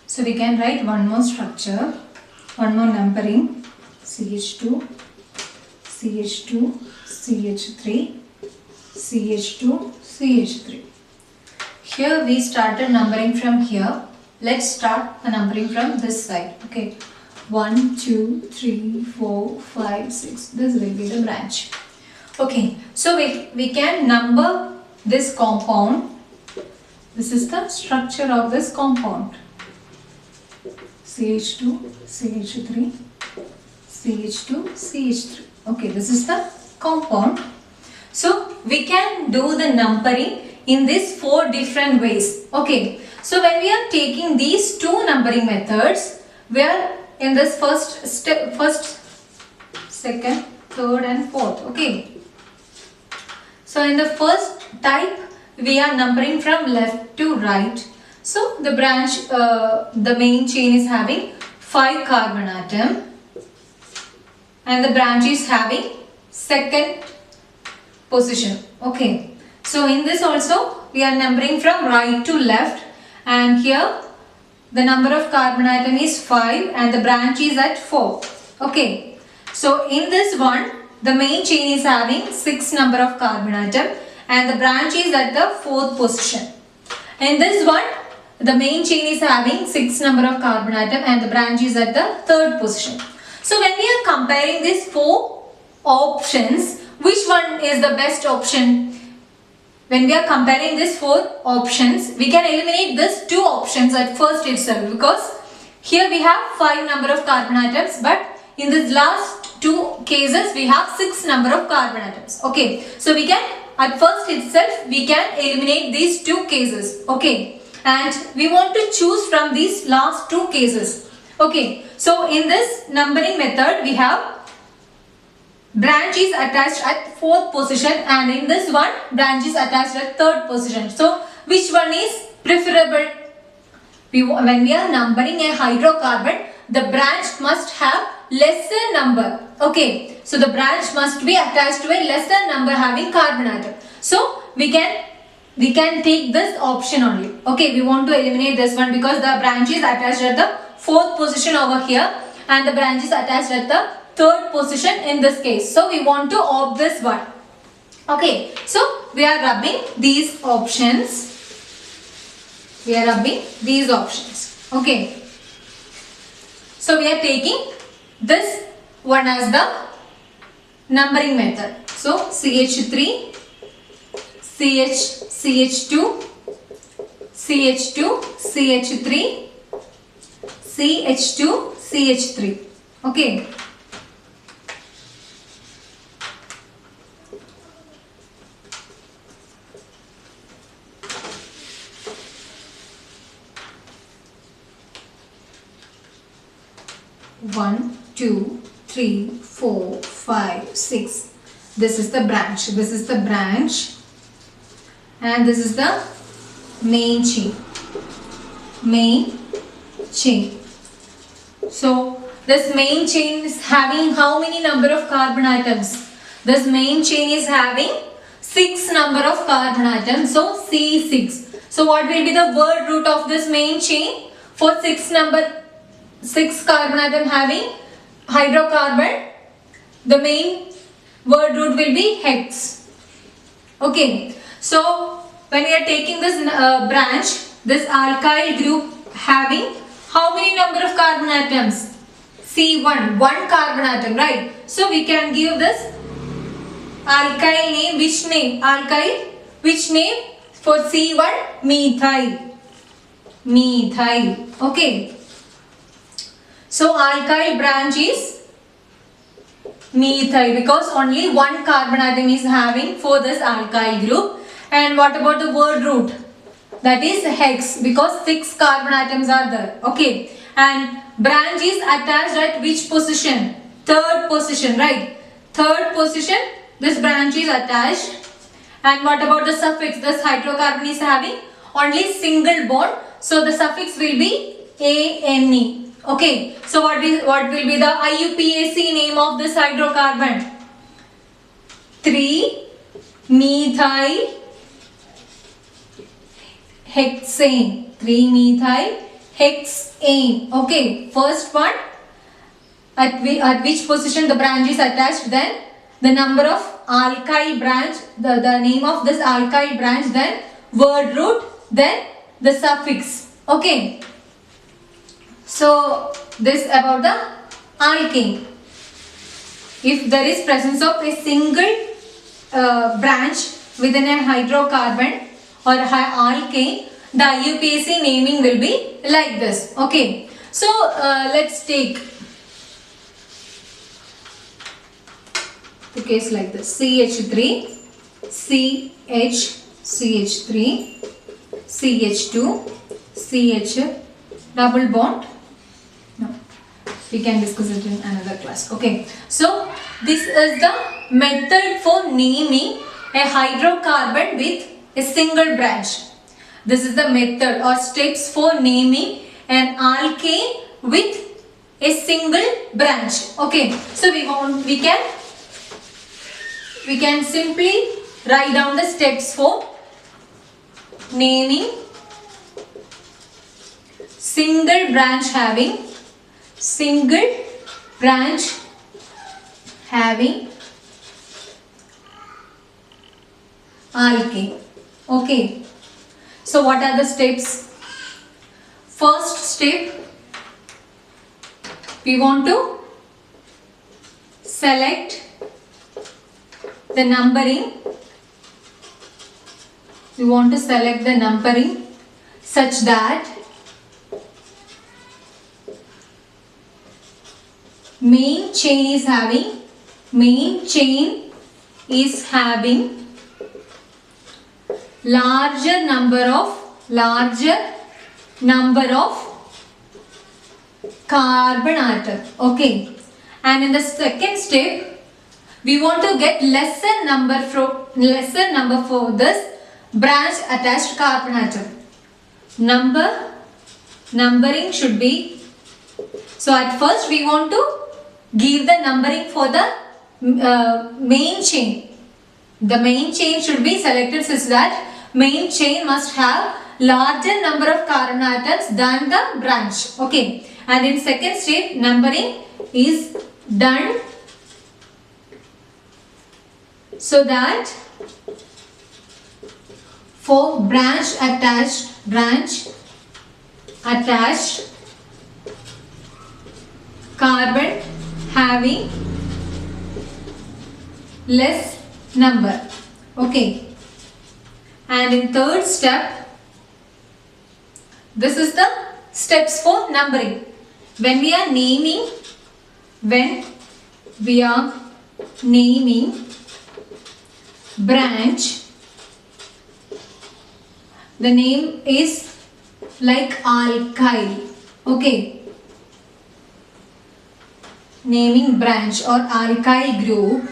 So we can write one more structure, one more numbering, CH2, CH2, CH3, CH2, CH3. Here we started numbering from here. Let's start the numbering from this side. Okay, 1, 2, 3, 4, 5, 6. This will be the branch. Okay, so we can number this compound. This is the structure of this compound. CH2, CH3, CH2, CH3. Okay, this is the compound. So we can do the numbering in these 4 different ways. Okay, so when we are taking these 2 numbering methods, we are in this first step, first, second, third and fourth. Okay, so in the first type we are numbering from left to right. So the branch, the main chain is having 5 carbon atom and the branch is having second position. Okay, so in this also we are numbering from right to left, and here the number of carbon atom is 5 and the branch is at 4. Okay, so in this one the main chain is having 6 number of carbon atom and the branch is at the 4th position. In this one the main chain is having 6 number of carbon atom and the branch is at the 3rd position. So when we are comparing these 4 options, which one is the best option? When we are comparing these 4 options, we can eliminate these 2 options at first itself, because here we have 5 number of carbon atoms, but in this last 2 cases we have 6 number of carbon atoms. Okay, so we can at first itself we can eliminate these 2 cases. Okay, and we want to choose from these last 2 cases. Okay, so in this numbering method we have branch is attached at 4th position and in this one branch is attached at 3rd position. So which one is preferable? When we are numbering a hydrocarbon, the branch must have lesser number. Okay, so the branch must be attached to a lesser number having carbon atom. So we can take this option only. Okay, we want to eliminate this one because the branch is attached at the 4th position over here and the branch is attached at the 3rd position in this case. So we want to opt this one. Okay, so we are rubbing these options. We are rubbing these options. Okay, so we are taking this one as the numbering method. So CH3, CH2, CH2, CH3, CH2, CH3. Okay. One, 2, 3, 4, 5, 6. This is the branch. This is the branch. And this is the main chain. Main chain. So this main chain is having how many number of carbon atoms? This main chain is having 6 number of carbon atoms. So C6. So what will be the word root of this main chain? For 6 carbon atom having hydrocarbon, the main word root will be hex. Okay, so when we are taking this branch, this alkyl group having how many number of carbon atoms? C1, 1 carbon atom, right? So we can give this alkyl name. Which name? Alkyl. Which name? For C1, methyl. Methyl. Okay. So alkyl branch is methyl because only 1 carbon atom is having for this alkyl group. And what about the word root? That is hex because 6 carbon atoms are there. Okay. And branch is attached at which position? 3rd position, right? 3rd position, this branch is attached. And what about the suffix? This hydrocarbon is having only single bond. So the suffix will be ANE. Okay, so what will be the IUPAC name of this hydrocarbon? 3-methyl hexane. 3-methyl hexane. Okay, first one, at which position the branch is attached, then the number of alkyl branch, the name of this alkyl branch, then word root, then the suffix. Okay, so this about the alkane. If there is presence of a single branch within a hydrocarbon or alkane, the IUPAC naming will be like this. Okay, so let's take the case like this: CH3, CH3, CH2, CH, double bond. No, we can discuss it in another class. Okay, so this is the method for naming a hydrocarbon with a single branch. This is the method or steps for naming an alkane with a single branch. Okay, so we can simply write down the steps for naming single branch having alkane. Okay, so what are the steps? First step, we want to select the numbering. We want to select the numbering such that main chain is having larger number of carbon atom. Okay, and in the second step we want to get lesser number for this branch attached carbon atom. Numbering should be, so at first we want to give the numbering for the main chain. The main chain should be selected such that main chain must have larger number of carbon atoms than the branch. Okay, and in second step numbering is done so that for branch attached carbon having less number. Okay, and in third step, this is the steps for numbering. When we are naming branch, the name is like alkyl. Okay, naming branch or alkyl group,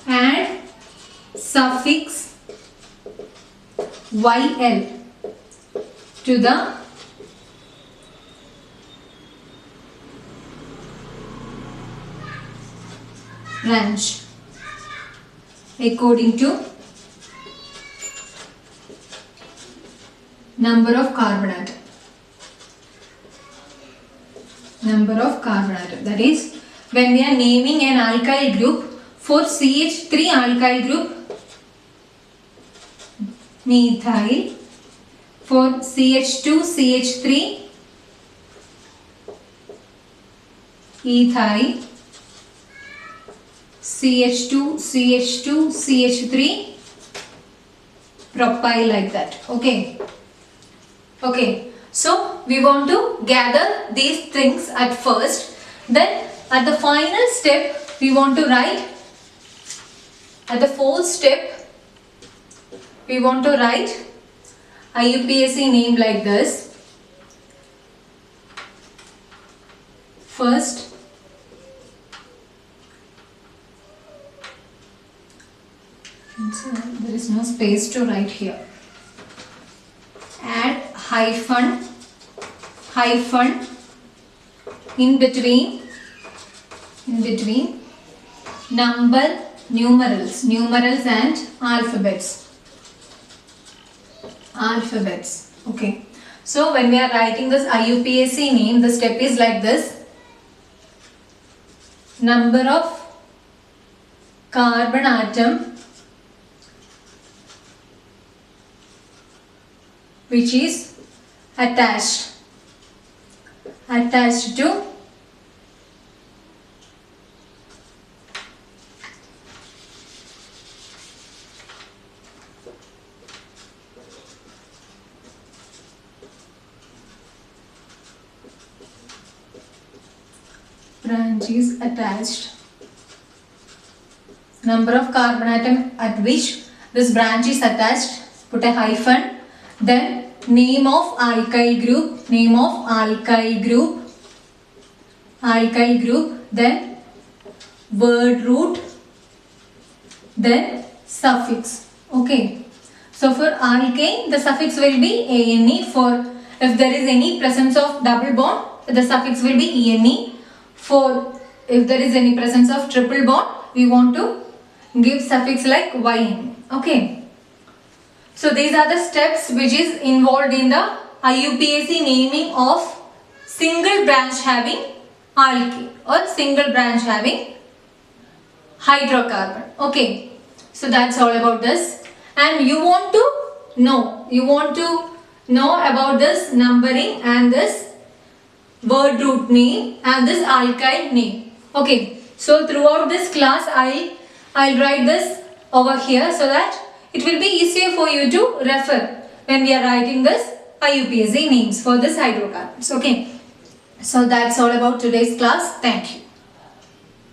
add suffix YL to the branch according to number of carbon atom. That is, when we are naming an alkyl group, for CH3 alkyl group methyl, for CH2 CH3 ethyl, CH2 CH3 propyl, like that. Okay, so we want to gather these things at first, then at the final step we want to write, at the fourth step we want to write IUPAC name like this. First, so there is no space to write here. Add hyphen in between number numerals and alphabets. Okay. So when we are writing this IUPAC name, the step is like this. Number of carbon atom which is attached to branch is attached. Number of carbon atom at which this branch is attached, put a hyphen, then name of alkyl group, then word root, then suffix. Okay. So for alkane, the suffix will be ane. For if there is any presence of double bond, the suffix will be ene. For if there is any presence of triple bond, we want to give suffix like yn. Okay. So these are the steps which is involved in the IUPAC naming of single branch having alkane or single branch having hydrocarbon. Okay. So that's all about this. And you want to know about this numbering and this word root name and this alkyl name. Okay. So throughout this class, I'll write this over here so that it will be easier for you to refer when we are writing this IUPAC names for this hydrocarbons. Okay. So that's all about today's class. Thank you.